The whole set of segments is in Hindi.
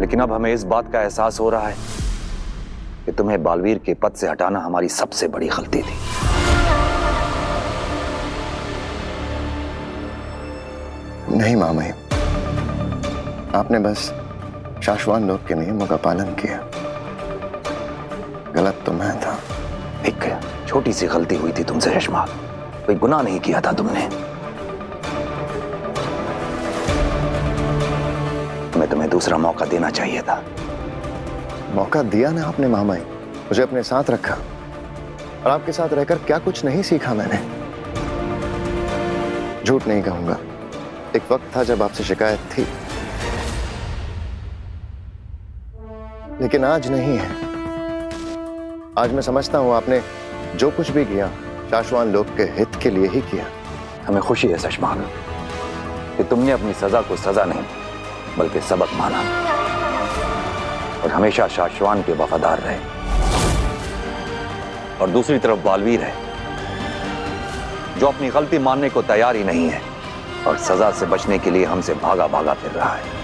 लेकिन अब हमें इस बात का एहसास हो रहा है कि तुम्हें बालवीर के पद से हटाना हमारी सबसे बड़ी गलती थी। नहीं मामई, आपने बस शाश्वान लोग के नियमों का पालन किया। गलत तो मैं था। एक छोटी सी गलती हुई थी तुमसे शशमाक, कोई गुनाह नहीं किया था तुमने। तुम्हें दूसरा मौका देना चाहिए था। मौका दिया ना आपने मामाई, मुझे अपने साथ रखा और आपके साथ रहकर क्या कुछ नहीं सीखा मैंने। झूठ नहीं कहूंगा, एक वक्त था जब आपसे शिकायत थी, लेकिन आज नहीं है। आज मैं समझता हूं आपने जो कुछ भी किया शाश्वान लोग के हित के लिए ही किया। हमें खुशी है शशमाक कि तुमने अपनी सजा को सजा नहीं बल्कि सबक माना और हमेशा शाश्वान के वफादार रहे। और दूसरी तरफ बालवीर है जो अपनी गलती मानने को तैयार ही नहीं है और सजा से बचने के लिए हमसे भागा भागा फिर रहा है।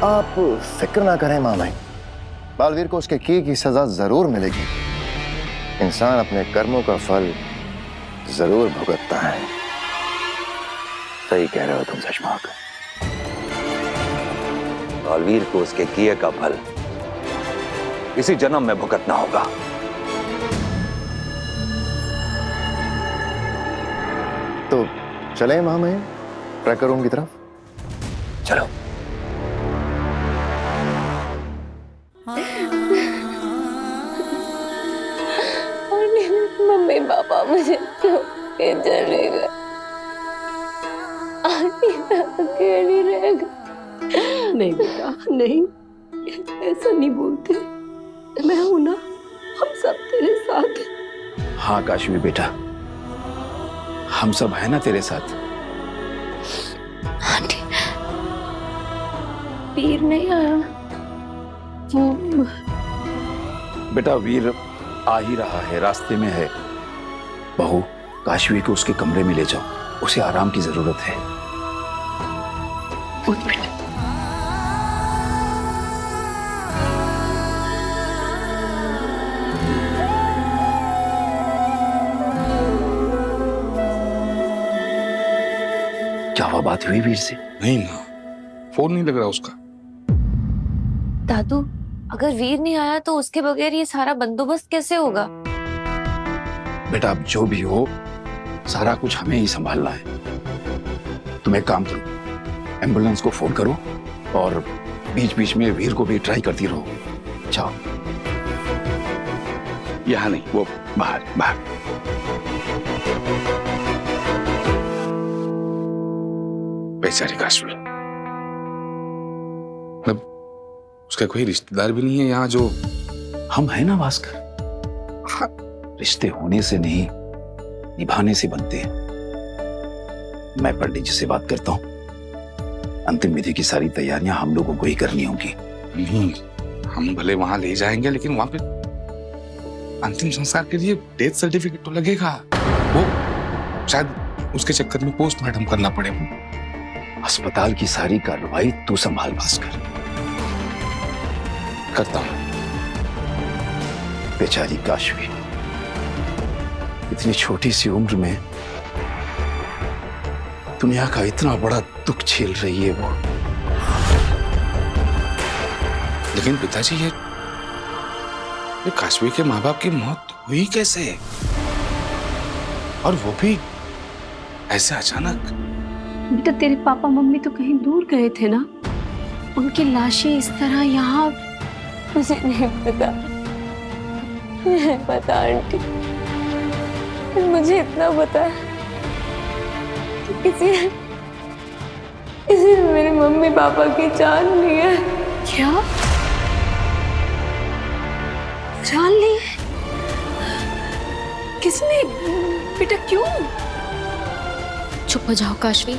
आप फिक्र ना करें मामाई, बालवीर को उसके किए की सजा जरूर मिलेगी। इंसान अपने कर्मों का फल जरूर भुगतता है। सही कह रहे हो तुम शशमाक। बालवीर को उसके किए का फल इसी जन्म में भुगतना होगा। तो चले मामाई ट्रैकर रूम की तरफ। चलो। मम्मी पापा मुझे छोड़ चले गए। अकेली रह गई। नहीं बेटा नहीं, ऐसा नहीं बोलते। मैं हूं ना, हम सब तेरे साथ हैं। हाँ काशवी बेटा, हम सब है ना तेरे साथ। आंटी, वीर नहीं आया? वो बेटा वीर आ ही रहा है, रास्ते में है। बहू, काशवी को उसके कमरे में ले जाओ, उसे आराम की जरूरत है। उठ बेटा। क्या हुआ, बात हुई वीर से? नहीं ना, फोन नहीं लग रहा उसका। दादू, अगर वीर नहीं आया तो उसके बगैर ये सारा बंदोबस्त कैसे होगा? बेटा अब जो भी हो, सारा कुछ हमें ही संभालना है। तुम एक काम करो, एम्बुलेंस को फोन करो और बीच बीच में वीर को भी ट्राई करती रहो। जाओ। यहाँ नहीं, वो बाहर बाहर। बेचारी काशवी, मतलब उसका कोई रिश्तेदार भी नहीं है यहाँ जो। हम है ना भास्कर, रिश्ते होने से नहीं निभाने से बनते हैं। मैं पंडित जी से बात करता हूँ, अंतिम विधि की सारी तैयारियां हम लोगों को ही करनी होंगी। नहीं, हम भले वहां ले जाएंगे लेकिन वहां पे अंतिम संस्कार के लिए डेथ सर्टिफिकेट तो लगेगा। वो शायद उसके चक्कर में पोस्टमार्टम करना पड़े। अस्पताल की सारी कार्रवाई तू संभाल भास्कर। करता हूं। बेचारी काशवी, इतनी छोटी सी उम्र में दुनिया का इतना बड़ा दुख झेल रही है वो। लेकिन पिताजी, ये काशवी के माँ बाप की मौत हुई कैसे, और वो भी ऐसे अचानक? बेटा तेरे पापा मम्मी तो कहीं दूर गए थे ना, उनकी लाशें इस तरह यहाँ। मुझे नहीं पता, नहीं पता आंटी। मुझे इतना पता है कि किसी ने मेरे मम्मी पापा की जान ली है। क्या जान ली? किसने बेटा, क्यों? चुप हो जाओ काशवी,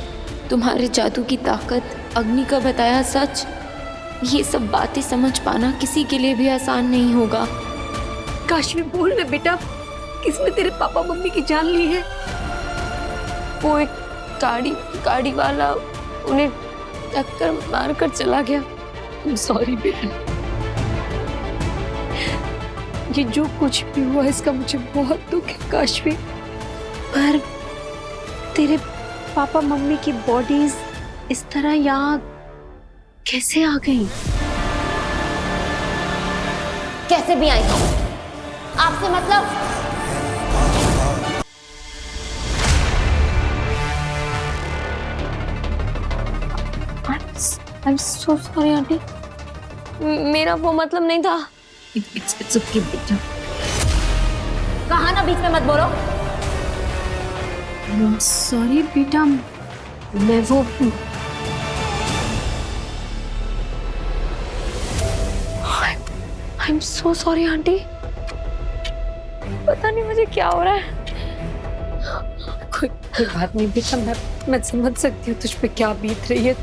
तुम्हारे जादू की ताकत, अग्नि का बताया सच, ये सब बातें समझ पाना किसी के लिए भी आसान नहीं होगा। काशवी बोल ना बेटा, किसने तेरे पापा मम्मी की जान ली है? वो एक गाड़ी वाला उन्हें टक्कर मार कर चला गया। सॉरी बेटा, ये जो कुछ भी हुआ इसका मुझे बहुत दुख है काशवी। पर तेरे पापा मम्मी की बॉडीज इस तरह यहाँ कैसे आ गई? कैसे भी आई आपसे मतलब? I'm so sorry आंटी, मेरा वो मतलब नहीं था। It's okay बेटा। कहा ना बीच में मत बोलो। सॉरी बेटा, मैं वो I'm so sorry आंटी, पता नहीं मुझे क्या हो रहा है। कोई बात नहीं बेटा, मैं समझ सकती हूँ तुझ पे क्या बीत रही है।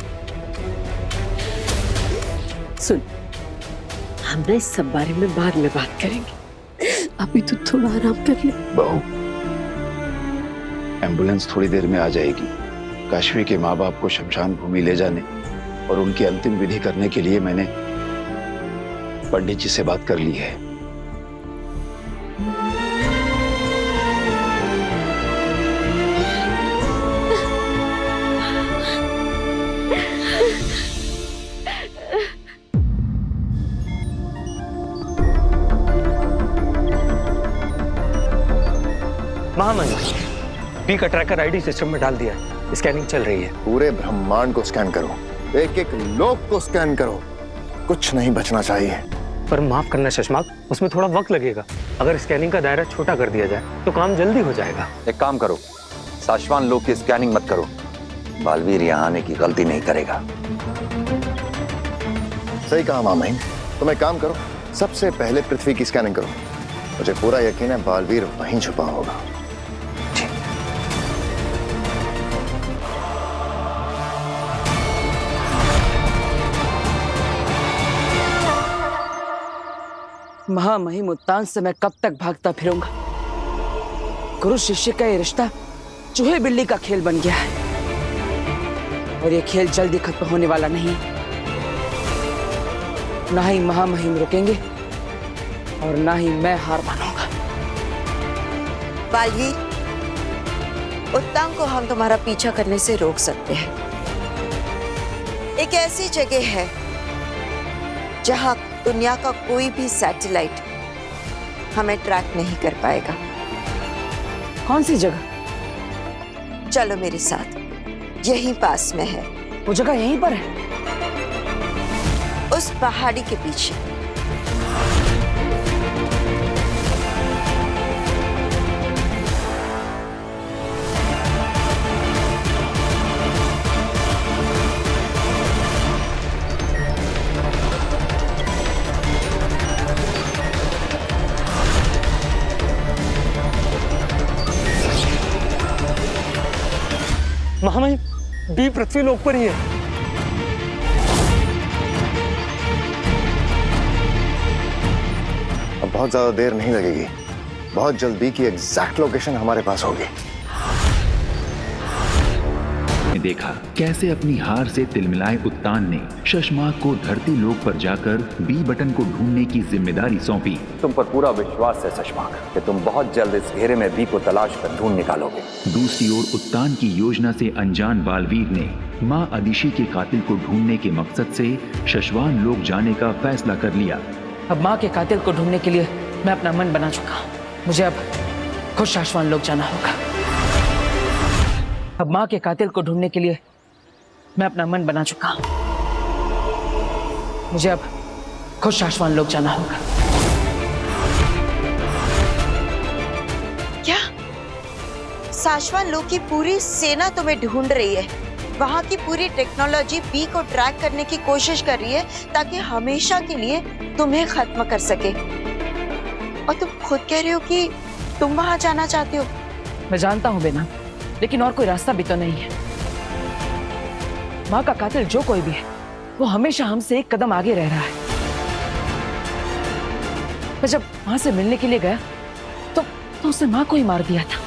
सुन, हम ना इस सब बारे में बाद में बात करेंगे, अभी तो थोड़ा आराम कर ले। बहू, एम्बुलेंस थोड़ी देर में आ जाएगी। काशवी के माँ बाप को शमशान भूमि ले जाने और उनकी अंतिम विधि करने के लिए मैंने पंडित जी से बात कर ली है। महामंत्री, बी का ट्रैकर आईडी सिस्टम में डाल दिया है, स्कैनिंग चल रही है। पूरे ब्रह्मांड को स्कैन करो, एक एक लोक को स्कैन करो, कुछ नहीं बचना चाहिए। पर माफ करना शशमाक, उसमें थोड़ा वक्त लगेगा। अगर स्कैनिंग का दायरा छोटा कर दिया जाए तो काम जल्दी हो जाएगा। एक काम करो, शाश्वान लोग की स्कैनिंग मत करो, बालवीर यहाँ आने की गलती नहीं करेगा। सही कहा मामा, तुम एक काम करो, सबसे पहले पृथ्वी की स्कैनिंग करो। मुझे पूरा यकीन है बालवीर वहीं छुपा होगा। महामहिम उत्तान से मैं कब तक भागता फिरूंगा? गुरु शिष्य का ये रिश्ता चूहे बिल्ली का खेल बन गया है और ये खेल जल्दी खत्म होने वाला नहीं। ना ही महामहिम रुकेंगे और ना ही मैं हार मानूंगा। बालवीर, उत्तान को हम तुम्हारा पीछा करने से रोक सकते हैं। एक ऐसी जगह है जहां दुनिया का कोई भी सैटेलाइट हमें ट्रैक नहीं कर पाएगा। कौन सी जगह? चलो मेरे साथ, यहीं पास में है। वो जगह यहीं पर है? उस पहाड़ी के पीछे। महामहिम, बी पृथ्वी लोक पर ही है। अब बहुत ज्यादा देर नहीं लगेगी, बहुत जल्द बी की एग्जैक्ट लोकेशन हमारे पास होगी। देखा कैसे अपनी हार से तिलमिलाए उत्तान ने शशमाक को धरती लोक पर जाकर बी बटन को ढूंढने की जिम्मेदारी सौंपी। तुम पर पूरा विश्वास है शशमाक कि तुम बहुत जल्द इस घेरे में बी को तलाश कर ढूंढ निकालोगे। दूसरी ओर उत्तान की योजना से अनजान बालवीर ने माँ अदिशी के कातिल को ढूंढने के मकसद से शशवान लोक जाने का फैसला कर लिया। अब माँ के कातिल को ढूंढने के लिए मैं अपना मन बना चुका हूँ। मुझे अब खुद शाश्वान लोक जाना होगा। अब माँ के कातिल को ढूंढने के लिए मैं अपना मन बना चुका हूँ। मुझे अब खुद शाश्वान लोक जाना होगा। क्या शाश्वान लोक की पूरी सेना तुम्हें ढूंढ रही है? वहां की पूरी टेक्नोलॉजी बी को ट्रैक करने की कोशिश कर रही है ताकि हमेशा के लिए तुम्हें खत्म कर सके। और तुम खुद कह रहे हो कि तुम वहां जाना चाहते हो। मैं जानता हूँ बेना, लेकिन और कोई रास्ता भी तो नहीं है। माँ का कातिल जो कोई भी है, वो हमेशा हमसे एक कदम आगे रह रहा है। मैं जब माँ से मिलने के लिए गया तो उसने माँ को ही मार दिया था।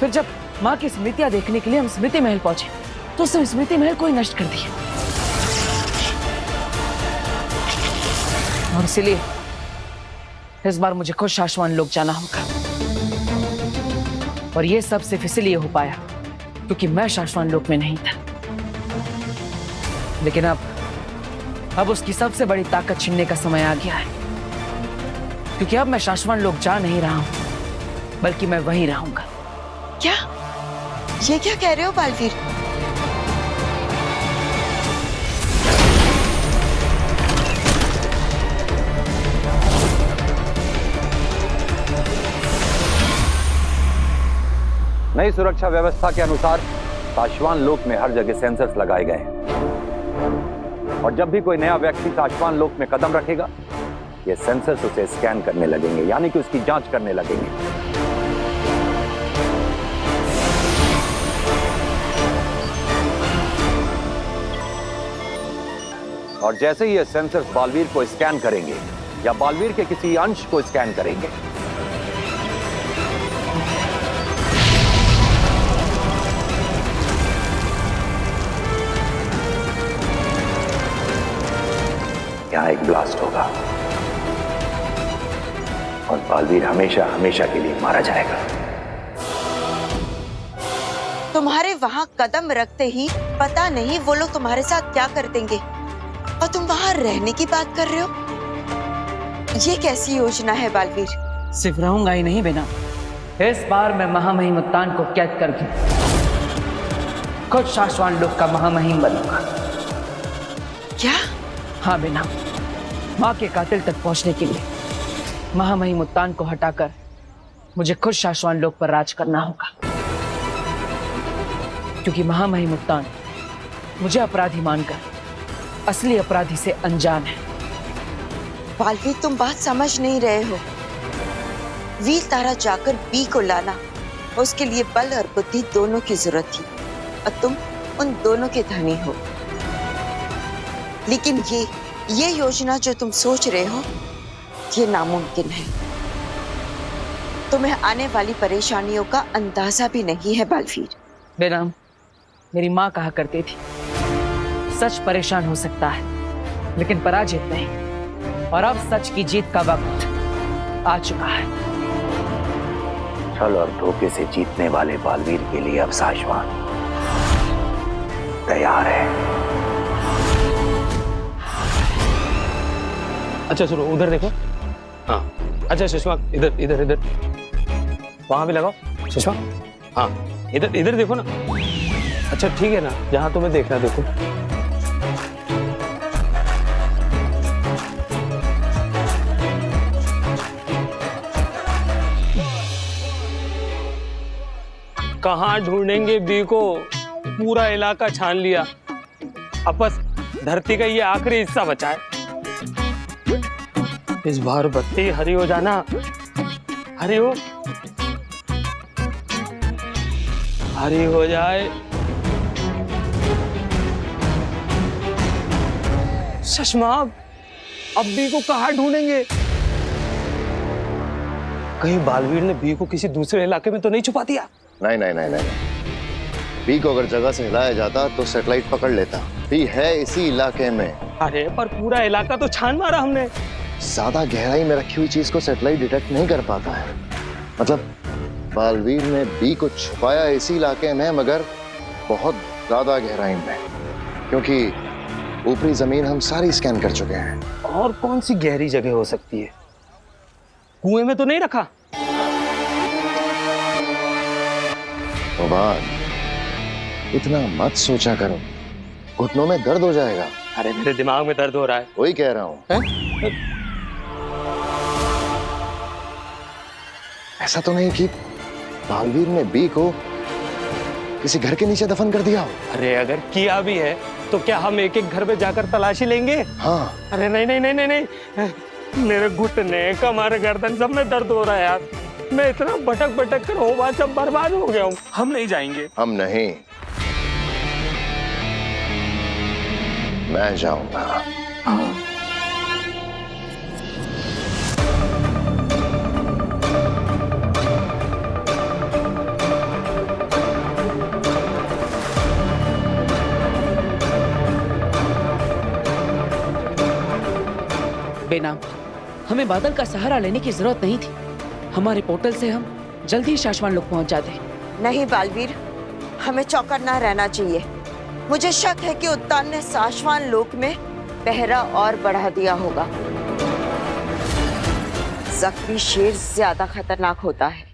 फिर जब माँ की स्मृतियां देखने के लिए हम स्मृति महल पहुंचे तो उस स्मृति महल को ही नष्ट कर दिया। और इसलिए इस बार मुझे खुद शाश्वान लोक जाना होगा। और ये सब सिर्फ इसलिए हो पाया क्योंकि मैं शाश्वान लोक में नहीं था। लेकिन अब उसकी सबसे बड़ी ताकत छीनने का समय आ गया है, क्योंकि अब मैं शाश्वान लोक जा नहीं रहा हूं, बल्कि मैं वहीं रहूंगा। क्या? ये क्या कह रहे हो बालवीर? नई सुरक्षा व्यवस्था के अनुसार शाश्वान लोक में हर जगह सेंसर्स लगाए गए हैं और जब भी कोई नया व्यक्ति शाश्वान लोक में कदम रखेगा, ये सेंसर्स उसे स्कैन करने लगेंगे, यानी कि उसकी जांच करने लगेंगे। और जैसे ही ये सेंसर्स बालवीर को स्कैन करेंगे या बालवीर के किसी अंश को स्कैन करेंगे, यहाँ एक ब्लास्ट होगा और बालवीर हमेशा हमेशा के लिए मारा जाएगा। तुम्हारे वहां कदम रखते ही पता नहीं वो लोग तुम्हारे साथ क्या कर देंगे, और तुम वहां रहने की बात कर रहे हो। ये कैसी योजना है बालवीर? सिर्फ रहूंगा ही नहीं बेना, इस बार मैं महामहिम उत्तान को कैद करके खुद शाश्वान लोक का महामहिम बनूंगा। क्या? हाँ बेना, माँ के कातिल तक पहुंचने के लिए महामहिम उत्तान को हटाकर मुझे खुद शाश्वान लोक पर राज करना होगा, क्योंकि महामहिम उत्तान मुझे अपराधी मानकर असली अपराधी से अनजान है। बालवीर, तुम बात समझ नहीं रहे हो। वीर तारा जाकर बी को लाना, उसके लिए बल और बुद्धि दोनों की जरूरत थी, और तुम उन दोनों के धनी हो। लेकिन ये योजना जो तुम सोच रहे हो, ये नामुमकिन है। तुम्हें आने वाली परेशानियों का अंदाजा भी नहीं है बालवीर। बेनाम, मेरी माँ कहा करती थी, सच परेशान हो सकता है लेकिन पराजित नहीं। और अब सच की जीत का वक्त आ चुका है। छल और धोखे से जीतने वाले बालवीर के लिए अब शाश्वान तैयार है। अच्छा सुनो, उधर देखो। हाँ, अच्छा सुषमा, इधर इधर इधर, वहां भी लगाओ सुषमा। हाँ, इधर इधर देखो ना। अच्छा ठीक है ना, जहां तुम्हें देखना देखो। कहाँ ढूंढेंगे बी को? पूरा इलाका छान लिया, अब बस धरती का ये आखिरी हिस्सा बचा है। इस बार बत्ती हरी हो जाना, हरी हो, हरी हो जाए। सुषमा, अब बी को कहाँ ढूंढेंगे? कहीं बालवीर ने बी को किसी दूसरे इलाके में तो नहीं छुपा दिया? नहीं नहीं नहीं नहीं, बी को अगर जगह से हिलाया जाता तो सैटेलाइट पकड़ लेता। बी है इसी इलाके में। अरे पर पूरा इलाका तो छान मारा हमने। ज्यादा गहराई में रखी हुई चीज को सैटेलाइट डिटेक्ट नहीं कर पाता है। मतलब बालवीर ने बी को छुपाया इसी इलाके में, मगर बहुत ज्यादा गहराई में, क्योंकि ऊपरी जमीन हम सारी स्कैन कर चुके हैं। और कौन सी गहरी जगह हो सकती है? कुएं में तो नहीं रखा? तो बात इतना मत सोचा करो, घुटनों में दर्द हो जाएगा। अरे मेरे दिमाग में दर्द हो रहा है। वही कह रहा हूं। ऐसा तो नहीं कि बालवीर ने बी को किसी घर के नीचे दफन कर दिया हो? अरे अगर किया भी है तो क्या हम एक एक घर में जाकर तलाशी लेंगे? हाँ। अरे नहीं नहीं नहीं नहीं नहीं, मेरे घुटने, कमर, गर्दन सब में दर्द हो रहा है यार। मैं इतना भटक भटक कर हो सब बर्बाद हो गया हूँ। हम नहीं जाएंगे। हम नहीं, मैं जाऊंगा। बेनाम, हमें बादल का सहारा लेने की जरूरत नहीं थी। हमारे पोर्टल से हम जल्दी ही शाश्वान लोक पहुंच जाते। नहीं बालवीर, हमें चौकन्ना रहना चाहिए। मुझे शक है कि उत्तान ने शाश्वान लोक में पहरा और बढ़ा दिया होगा। जख्मी शेर ज्यादा खतरनाक होता है।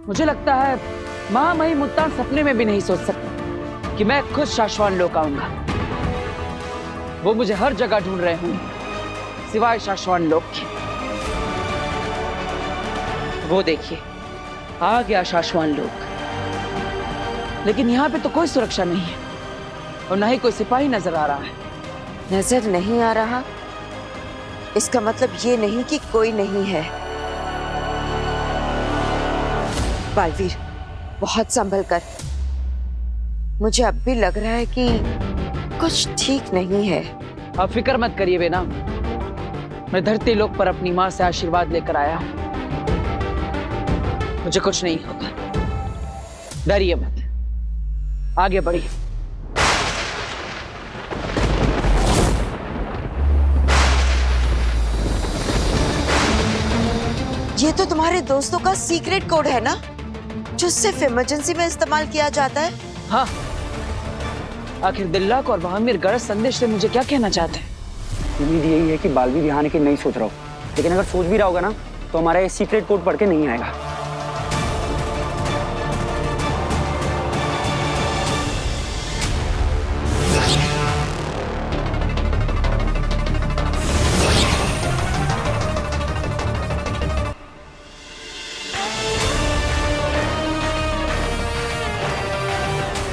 मुझे लगता है महामहिम उत्तान सपने में भी नहीं सोच सकते कि मैं खुद शाश्वान लोक आऊंगा। वो मुझे हर जगह ढूंढ रहे होंगे सिवाय शाश्वान लोक के। वो देखिए, आ गया शाश्वान लोक। लेकिन यहाँ पे तो कोई सुरक्षा नहीं है और ना ही कोई सिपाही नजर आ रहा है। नजर नहीं आ रहा, इसका मतलब ये नहीं कि कोई नहीं है। बालवीर, बहुत संभल कर। मुझे अब भी लग रहा है कि कुछ ठीक नहीं है। आप फिक्र मत करिए बेनाम, मैं धरती लोक पर अपनी माँ से आशीर्वाद लेकर आया हूँ। मुझे कुछ नहीं होगा, डरिए मत, आगे बढ़िए। ये तो तुम्हारे दोस्तों का सीक्रेट कोड है ना, जो सिर्फ इमरजेंसी में इस्तेमाल किया जाता है। हाँ, आखिर दिल्लाक और बहामिर गरज संदेश से मुझे क्या कहना चाहते हैं? उम्मीद यही है कि बालवीर यहाँ आने की नहीं सोच रहा हो, लेकिन अगर सोच भी रहा होगा ना तो हमारा ये सीक्रेट कोड पढ़ के नहीं आएगा।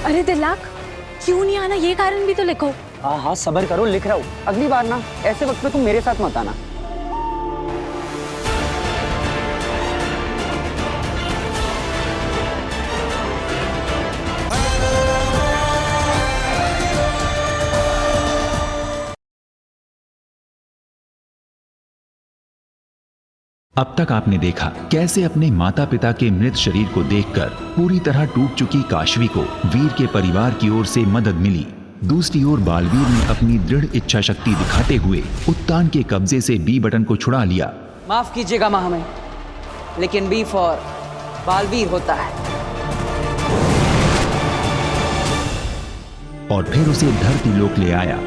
अरे दिल्लाक, क्यों नहीं आना, ये कारण भी तो लिखो। हाँ हाँ सब्र करो, लिख रहा हूँ। अगली बार ना ऐसे वक्त में तुम मेरे साथ मत आना। अब तक आपने देखा कैसे अपने माता पिता के मृत शरीर को देखकर पूरी तरह टूट चुकी काशवी को वीर के परिवार की ओर से मदद मिली। दूसरी ओर बालवीर ने अपनी दृढ़ इच्छा शक्ति दिखाते हुए उत्तान के कब्जे से बी बटन को छुड़ा लिया। माफ कीजिएगा महामहिम, लेकिन बी फॉर बालवीर होता है। और फिर उसे धरती लोक ले आया।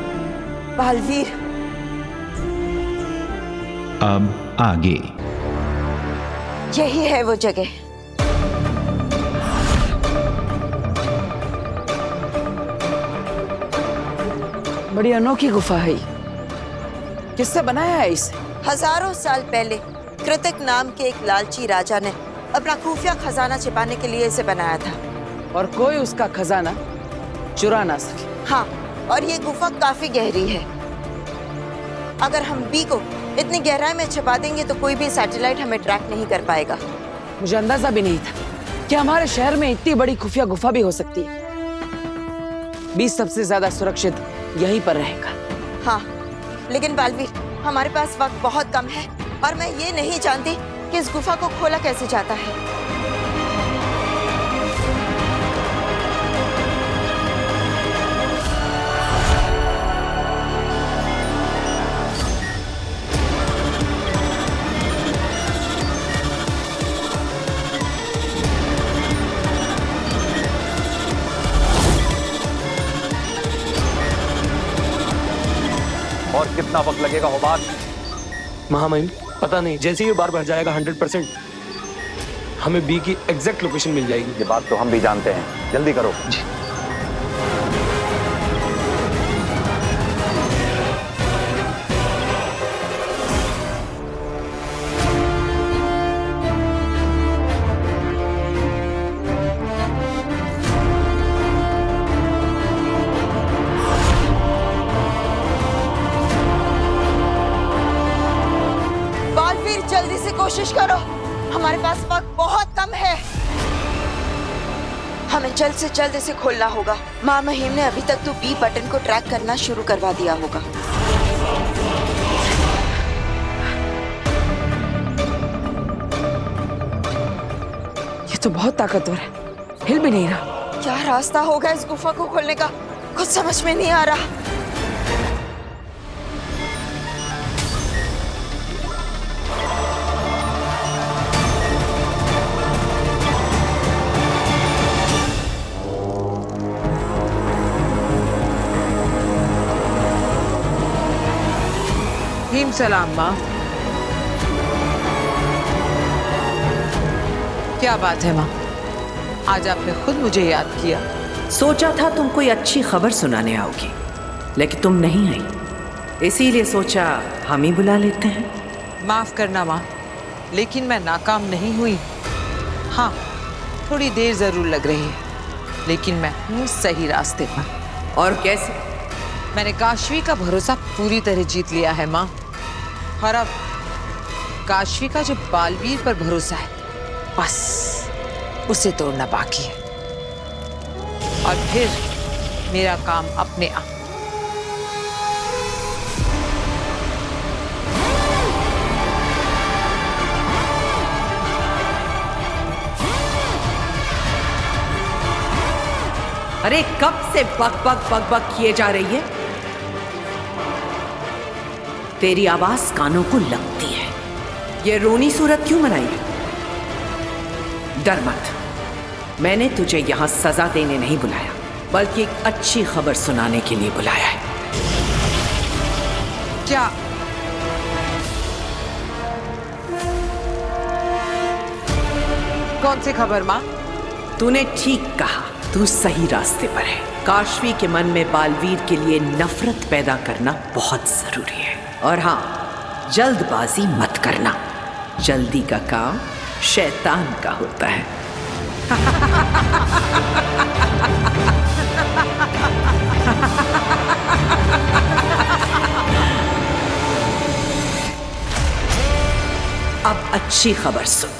बालवीर, अब आगे। यही है वो जगह। बड़ी अनोखी गुफा है। किससे बनाया है इसे? हजारों साल पहले कृतक नाम के एक लालची राजा ने अपना खुफिया खजाना छिपाने के लिए इसे बनाया था। और कोई उसका खजाना चुरा ना सके। हाँ, और ये गुफा काफी गहरी है। अगर हम बी को इतनी गहराई में छिपा देंगे तो कोई भी सैटेलाइट हमें ट्रैक नहीं कर पाएगा। मुझे अंदाजा भी नहीं था कि हमारे शहर में इतनी बड़ी खुफिया गुफा भी हो सकती है। बी सबसे ज्यादा सुरक्षित यहीं पर रहेगा। हाँ, लेकिन बालवीर, हमारे पास वक्त बहुत कम है और मैं ये नहीं जानती कि इस गुफा को खोला कैसे जाता है। और कितना वक्त लगेगा होबार? महामहिम पता नहीं, जैसे ही बार भर जाएगा 100% हमें बी की एग्जैक्ट लोकेशन मिल जाएगी। ये बात तो हम भी जानते हैं, जल्दी करो। जल्दी से कोशिश करो, हमारे पास वक्त बहुत कम है। हमें जल्द से जल्द इसे खोलना होगा। माँ महिम ने अभी तक तो बी बटन को ट्रैक करना शुरू करवा दिया होगा। ये तो बहुत ताकतवर है, हिल भी नहीं रहा। क्या रास्ता होगा इस गुफा को खोलने का, कुछ समझ में नहीं आ रहा। अलैहिम सलाम माँ। क्या बात है माँ, आज आपने खुद मुझे याद किया। सोचा था तुम कोई अच्छी खबर सुनाने आओगी, लेकिन तुम नहीं आई, इसीलिए सोचा हम ही बुला लेते हैं। माफ करना माँ, लेकिन मैं नाकाम नहीं हुई। हाँ, थोड़ी देर जरूर लग रही है, लेकिन मैं हूँ सही रास्ते पर। और कैसे? मैंने काशवी का भरोसा पूरी तरह जीत लिया है माँ, और अब काशवी का जो बालवीर पर भरोसा है, बस उसे तोड़ना बाकी है, और फिर मेरा काम अपने आप। अरे कब से बक बक बक बक किए जा रही है? तेरी आवाज कानों को लगती है। ये रोनी सूरत क्यों बनाई है? डर मत, मैंने तुझे यहां सजा देने नहीं बुलाया, बल्कि एक अच्छी खबर सुनाने के लिए बुलाया है। क्या? कौन सी खबर माँ? तूने ठीक कहा, तू सही रास्ते पर है। काशवी के मन में बालवीर के लिए नफरत पैदा करना बहुत जरूरी है। और हाँ, जल्दबाजी मत करना, जल्दी का काम शैतान का होता है। अब अच्छी खबर सुन,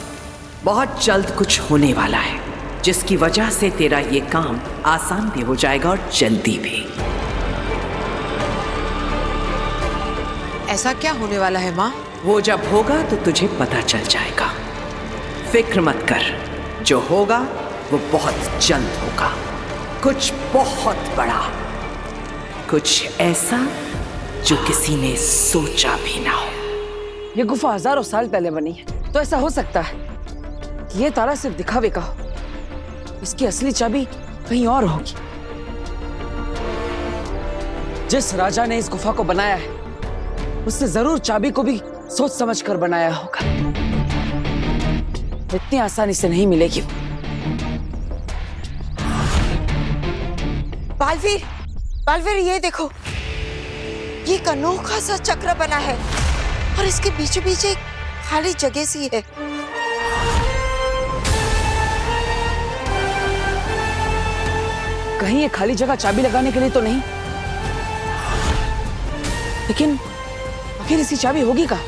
बहुत जल्द कुछ होने वाला है, जिसकी वजह से तेरा ये काम आसान भी हो जाएगा और जल्दी भी। ऐसा क्या होने वाला है माँ? वो जब होगा तो तुझे पता चल जाएगा। फिक्र मत कर, जो होगा वो बहुत जल्द होगा। कुछ बहुत बड़ा, कुछ ऐसा जो किसी ने सोचा भी ना हो। ये गुफा हजारों साल पहले बनी है, तो ऐसा हो सकता है कि ये ताला सिर्फ दिखावे का हो। इसकी असली चाबी कहीं और होगी। जिस राजा ने इस गुफा को बनाया है, उसने जरूर चाबी को भी सोच समझ कर बनाया होगा। इतनी आसानी से नहीं मिलेगी। बालवीर, बालवीर ये देखो, ये एक अनोखा सा चक्र बना है और इसके बीचों बीच एक खाली जगह सी है। कहीं ये खाली जगह चाबी लगाने के लिए तो नहीं? लेकिन आखिर इसकी चाबी होगी कहाँ?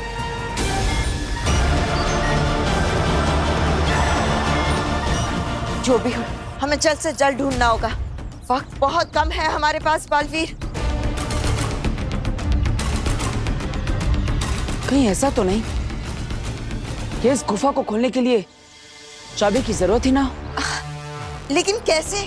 जो भी हो, हमें जल्द से जल्द ढूंढना होगा। वक्त बहुत कम है हमारे पास बालवीर। कहीं ऐसा तो नहीं कि इस गुफा को खोलने के लिए चाबी की जरूरत ही ना हो? लेकिन कैसे?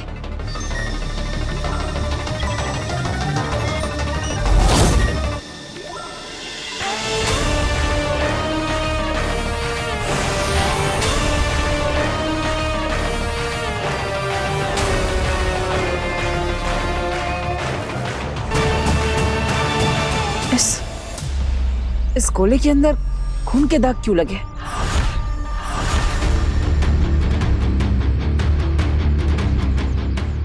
इस गोले के अंदर खून के दाग क्यों लगे?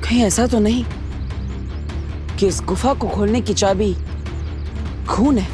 कहीं ऐसा तो नहीं कि इस गुफा को खोलने की चाबी खून है?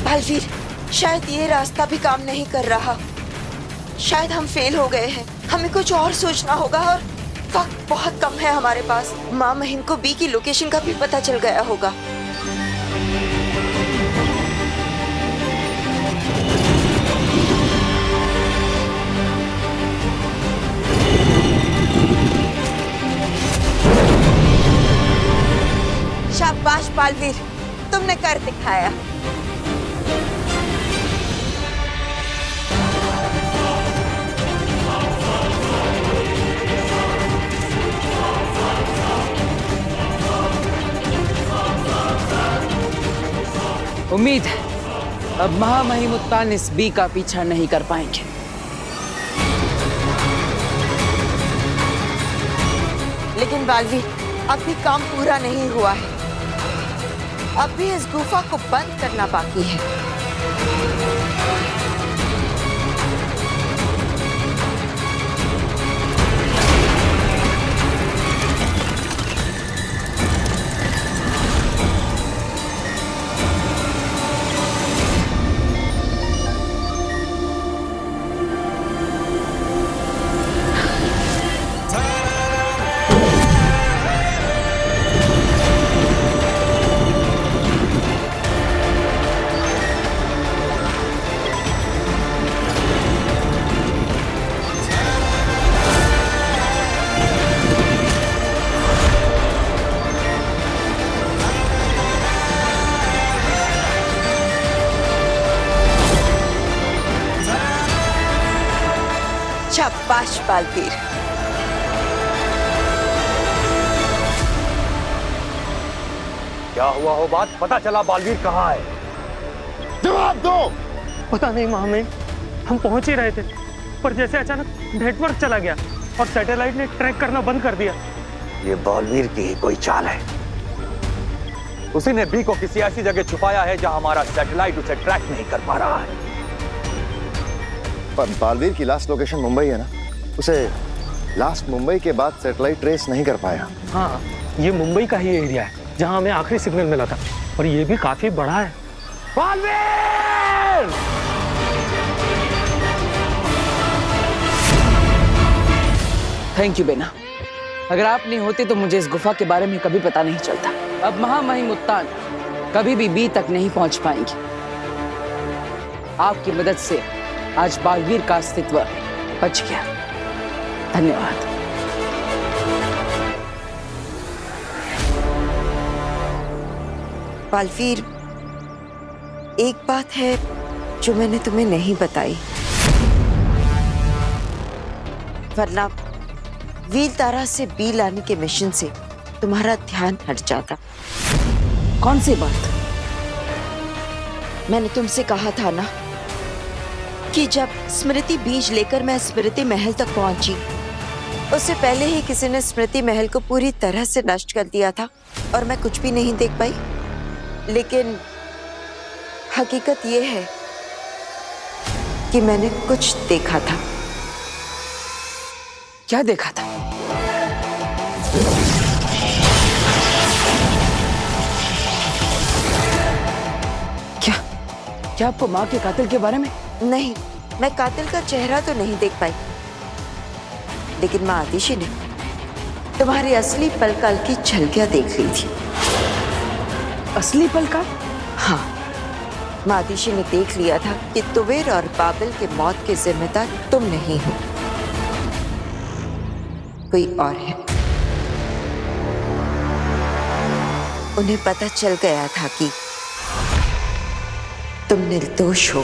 बालवीर, शायद ये रास्ता भी काम नहीं कर रहा। शायद हम फेल हो गए हैं। हमें कुछ और सोचना होगा और वक्त बहुत कम है हमारे पास। माँ महिम को बी की लोकेशन का भी पता चल गया होगा। शाबाश बालवीर, तुमने कर दिखाया। उम्मीद है अब महामहिमुत्तान इस बी का पीछा नहीं कर पाएंगे। लेकिन बालवीर, अब भी काम पूरा नहीं हुआ है। अब भी इस गुफा को बंद करना बाकी है। शाबाश बालवीर। क्या हुआ हो बात पता चला? बालवीर कहाँ है? जवाब दो। पता नहीं महामहिम, हम पहुंच ही रहे थे पर जैसे अचानक नेटवर्क चला गया और सैटेलाइट ने ट्रैक करना बंद कर दिया। ये बालवीर की ही कोई चाल है। उसी ने बी को किसी ऐसी जगह छुपाया है जहां हमारा सैटेलाइट उसे ट्रैक नहीं कर पा रहा है। पर बालवीर की लास्ट लोकेशन मुंबई है ना, उसे लास्ट मुंबई के बाद सैटेलाइट ट्रेस नहीं कर पाया। हाँ, ये मुंबई का ही एरिया है जहां हमें आखिरी सिग्नल मिला था और ये भी काफी बड़ा है। बालवीर! थैंक यू बेना, अगर आप नहीं होते तो मुझे इस गुफा के बारे में कभी पता नहीं चलता। अब महामहिमुत्तान कभी भी बी तक नहीं पहुंच पाएंगे। आपकी मदद से आज बालवीर का अस्तित्व बच गया। धन्यवाद। बालवीर, एक बात है जो मैंने तुम्हें नहीं बताई, वरना व्हील तारा से बी लाने के मिशन से तुम्हारा ध्यान हट जाता। कौन सी बात? मैंने तुमसे कहा था ना कि जब स्मृति बीज लेकर मैं स्मृति महल तक पहुंची, उससे पहले ही किसी ने स्मृति महल को पूरी तरह से नष्ट कर दिया था और मैं कुछ भी नहीं देख पाई। लेकिन हकीकत यह है कि मैंने कुछ देखा था। क्या देखा था? क्या आपको माँ के कातिल के बारे में? नहीं, मैं कातिल का चेहरा तो नहीं देख पाई, लेकिन माँ आतिशी ने तुम्हारी असली पलकाल की झलकियां देख ली थी। असली पलकाल? हाँ, माँ आतिशी ने देख लिया था कि तुवेर और बाबिल के मौत के जिम्मेदार तुम नहीं हो, कोई और है। उन्हें पता चल गया था कि तुम निर्दोष हो।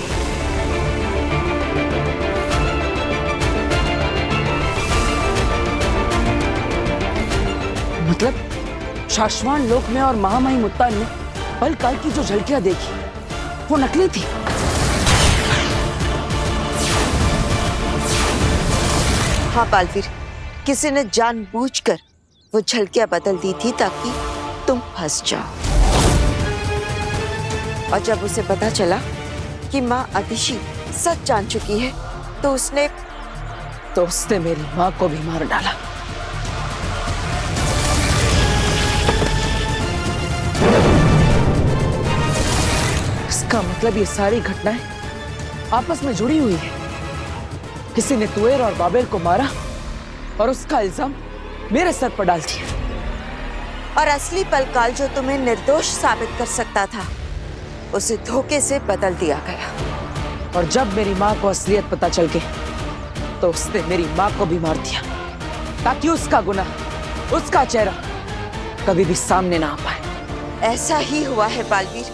मतलब शाश्वान लोक में और महामहिमुत्तान ने पलकाल की जो झलकियां देखी वो नकली थी। हाँ बालवीर, किसी ने जानबूझकर वो झलकियां बदल दी थी ताकि तुम फंस जाओ। और जब उसे पता चला कि माँ आतिशी सच जान चुकी है तो उसने मेरी माँ को भी मार डाला। इसका मतलब ये सारी घटनाएं आपस में जुड़ी हुई है। किसी ने तुवेर और बाबेल को मारा और उसका इल्जाम मेरे सर पर डाल दिया। और असली पलकाल जो तुम्हें निर्दोष साबित कर सकता था, उसे धोखे से बदल दिया गया। और जब मेरी माँ को असलियत पता चल गई तो उसने मेरी माँ को भी मार दिया ताकि उसका गुनाह, उसका चेहरा कभी भी सामने ना आ पाए। ऐसा ही हुआ है बालवीर।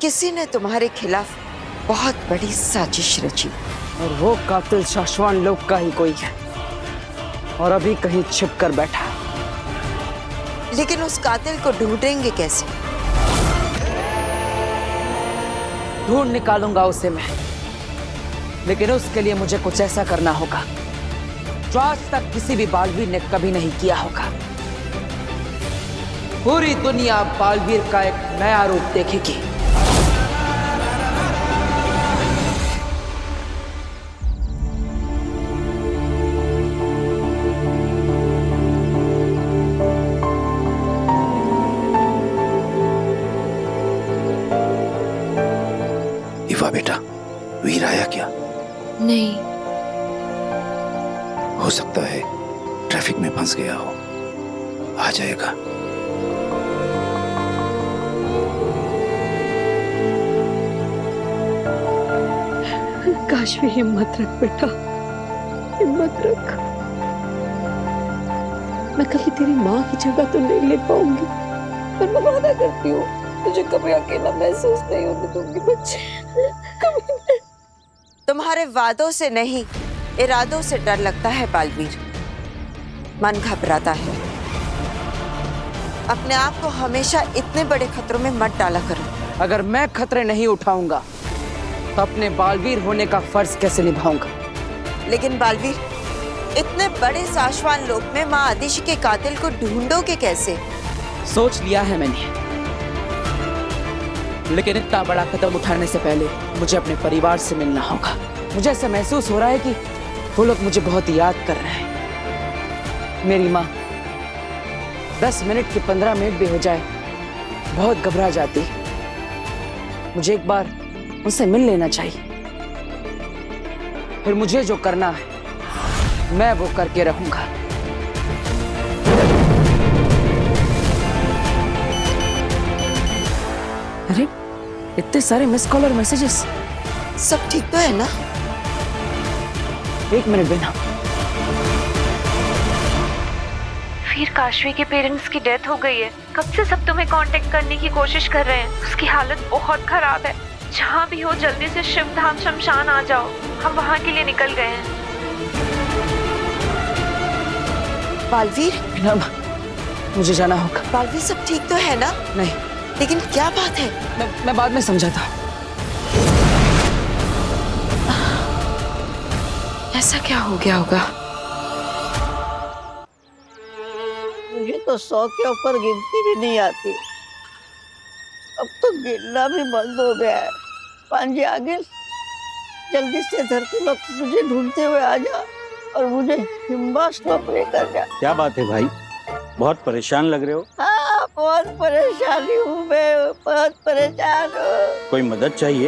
किसी ने तुम्हारे खिलाफ बहुत बड़ी साजिश रची और वो कातिल शाश्वान लोक का ही कोई है और अभी कहीं छिप कर बैठा है। लेकिन उस कातिल को ढूंढेंगे कैसे? ढूंढ निकालूंगा उसे मैं, लेकिन उसके लिए मुझे कुछ ऐसा करना होगा जो आज तक किसी भी बालवीर ने कभी नहीं किया होगा। पूरी दुनिया बालवीर का एक नया रूप देखेगी। इवा बेटा, वीर आया क्या? नहीं। हो सकता है ट्रैफिक में फंस गया हो, आ जाएगा। काशवी हिम्मत रख बेटा, हिम्मत रख। मैं कभी तेरी माँ की जगह तो नहीं ले पाऊंगी, पर मैं वादा करती हूँ तुझे कभी अकेला महसूस नहीं होने दूंगी बच्चे, कभी नहीं। तुम्हारे वादों से नहीं, इरादों से डर लगता है बालवीर। मन घबराता है। अपने आप को हमेशा इतने बड़े खतरों में मत डाला करो। अगर मैं खतरे नहीं उठाऊंगा तो अपने बालवीर होने का फर्ज कैसे निभाऊंगा? लेकिन बालवीर, इतने बड़े शाश्वान लोक में माँ आदिशि के कातिल को ढूंढोगे कैसे? सोच लिया है मैंने, लेकिन इतना बड़ा कदम उठाने से पहले मुझे अपने परिवार से मिलना होगा। मुझे ऐसा महसूस हो रहा है कि वो लोग मुझे बहुत याद कर रहे हैं। मेरी माँ 10 मिनट की 15 मिनट भी हो जाए बहुत घबरा जाती। मुझे एक बार उनसे मिल लेना चाहिए, फिर मुझे जो करना है मैं वो करके रहूंगा। अरे इतने सारे मिस कॉल और मैसेजेस। सब ठीक तो है ना? एक मिनट बिना। फिर काशवी के पेरेंट्स की डेथ हो गई है। कब से सब तुम्हें कांटेक्ट करने की कोशिश कर रहे हैं। उसकी हालत बहुत खराब है। जहाँ भी हो जल्दी से शिवधाम शमशान आ जाओ, हम वहाँ के लिए निकल गए हैं। बालवीर, मुझे जाना होगा। बालवीर सब ठीक तो है ना? नहीं। लेकिन क्या बात है? मैं बाद में समझाता। ऐसा क्या हो गया होगा? मुझे तो 100 के ऊपर गिनती भी नहीं आती। अब तो गिनना भी बंद हो गया है। पांजी आगे जल्दी से धरती लोग मुझे ढूंढते हुए आ जा और मुझे हिम्बाश लोग लेकर जा। क्या बात है भाई, बहुत परेशान लग रहे हो? हाँ, बहुत परेशानी हूँ मैं, बहुत परेशान हूँ। कोई मदद चाहिए?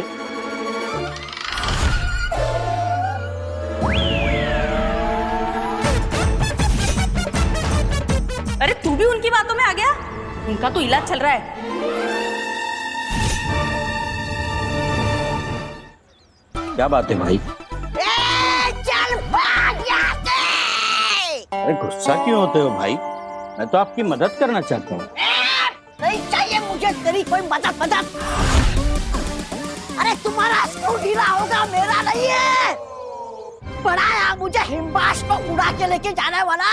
अरे तू भी उनकी बातों में आ गया? उनका तो इलाज चल रहा है। क्या बात है भाई? चल भाग यहाँ से। अरे गुस्सा क्यों होते हो भाई? मैं तो आपकी मदद करना चाहता हूँ। नहीं चाहिए मुझे तेरी कोई मदद। अरे तुम्हारा स्क्रू ढीला होगा, मेरा नहीं है। बनाया मुझे हिम्बाश को उड़ा के लेके जाने वाला।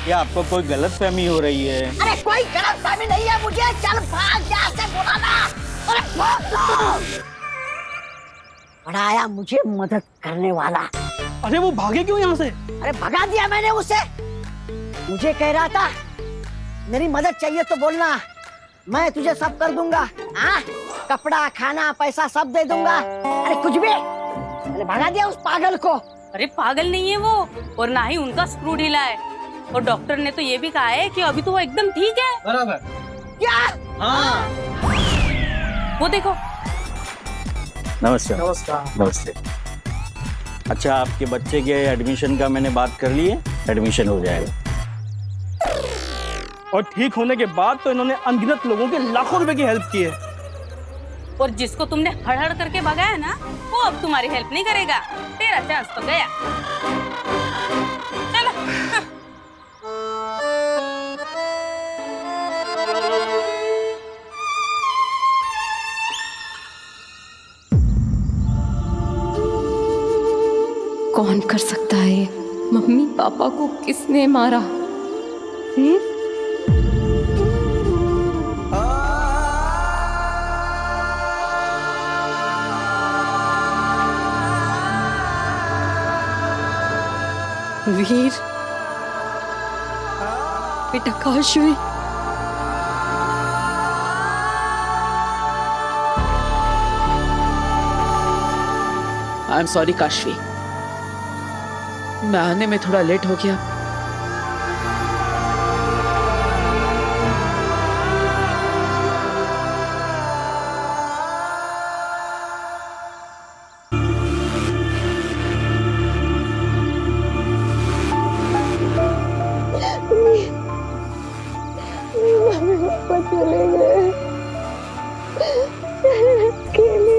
क्या आपको कोई गलतफहमी हो रही है? अरे कोई गलतफहमी नहीं है मुझे। चल भाग यहाँ से, बोला ना। अरे भाग लो। बनाया मुझे मदद करने वाला। अरे वो भागे क्यों यहाँ से? अरे भगा दिया मैंने उसे। मुझे कह रहा था मेरी मदद चाहिए तो बोलना, मैं तुझे सब कर दूंगा। हाँ, कपड़ा, खाना, पैसा सब दे दूंगा। अरे कुछ भी। मैंने भगा दिया उस पागल को। अरे पागल नहीं है वो, और ना ही उनका स्क्रू ढीला है। और डॉक्टर ने तो ये भी कहा है कि अभी तो वो एकदम ठीक है। बराबर। क्या? हाँ। वो देखो। नमस्ते। नमस्ते। अच्छा, आपके बच्चे के एडमिशन का मैंने बात कर ली है, एडमिशन हो जाएगा। और ठीक होने के बाद तो इन्होंने अनगिनत लोगों के लाखों रुपए की हेल्प की है। और जिसको तुमने हड़ करके भगाया ना, वो अब तुम्हारी हेल्प नहीं करेगा। तेरा चांस तो गया। चलो। कौन कर सकता है ये? मम्मी पापा को किसने मारा? वीर, बेटा Kashvi, I am sorry Kashvi, मैं आने में थोड़ा लेट हो गया। चले गए अकेले।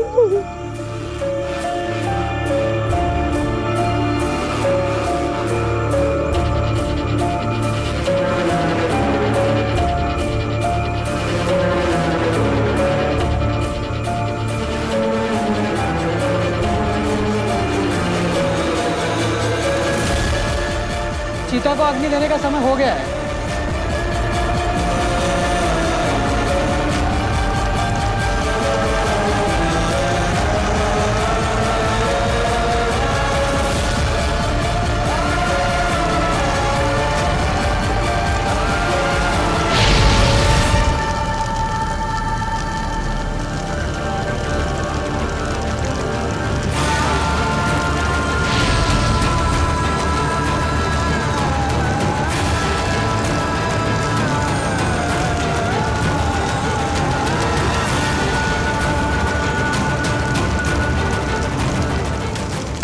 चीता को अग्नि देने का समय हो गया है।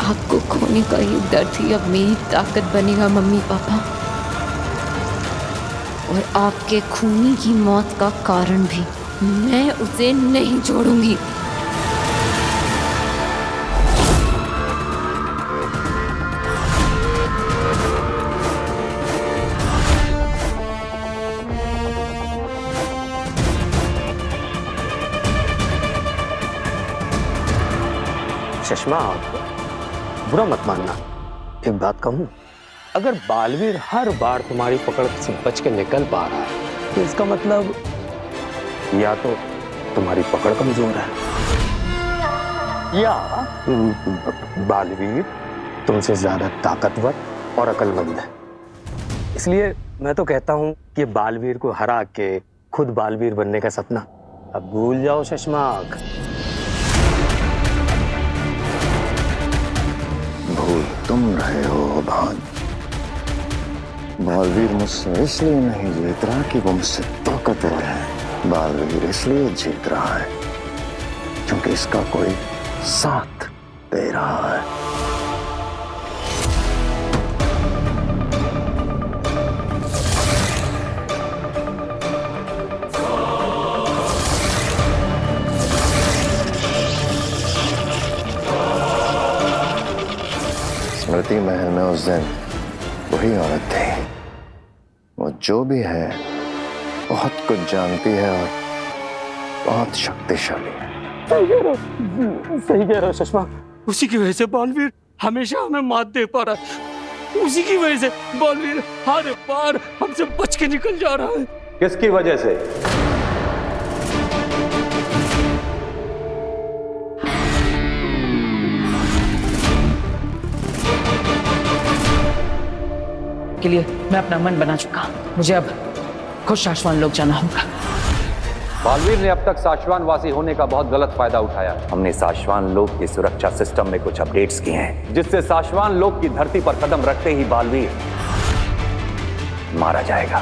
आपको खोने का ही दर्द ही अब मेरी ताकत बनेगा मम्मी पापा, और आपके खूनी की मौत का कारण भी। मैं उसे नहीं छोड़ूंगी। चश्मा, बुरा मत मानना, एक बात कहूं, अगर बालवीर हर बार तुम्हारी पकड़ से बच के निकल पा रहा है तो इसका मतलब या तो तुम्हारी पकड़ कमजोर है या बालवीर तुमसे ज्यादा ताकतवर और अक्लमंद है। इसलिए मैं तो कहता हूं कि बालवीर को हरा के खुद बालवीर बनने का सपना अब भूल जाओ शशमाक। भूल तुम रहे हो भान। बालवीर मुझसे इसलिए नहीं जीत रहा कि वो मुझसे ताकतवर है। बालवीर इसलिए जीत रहा है क्योंकि इसका कोई साथ दे रहा है। स्मृति महल में उस दिन वही औरत थी। वो जो भी है बहुत कुछ जानती है और बहुत शक्तिशाली है। सही कह रहे हो शशमा, उसी की वजह से बालवीर हमेशा हमें मात दे पा रहा है। उसी की वजह से बालवीर हर बार हमसे बच के निकल जा रहा है। किसकी वजह से? के लिए मैं अपना मन बना चुका, मुझे अब खुद शाश्वान लोक जाना होगा। बालवीर ने अब तक साशवान वासी होने का बहुत गलत फायदा उठाया। हमने साशवान लोक की सुरक्षा सिस्टम में कुछ अपडेट्स किए हैं जिससे साशवान लोक की धरती पर कदम रखते ही बालवीर मारा जाएगा।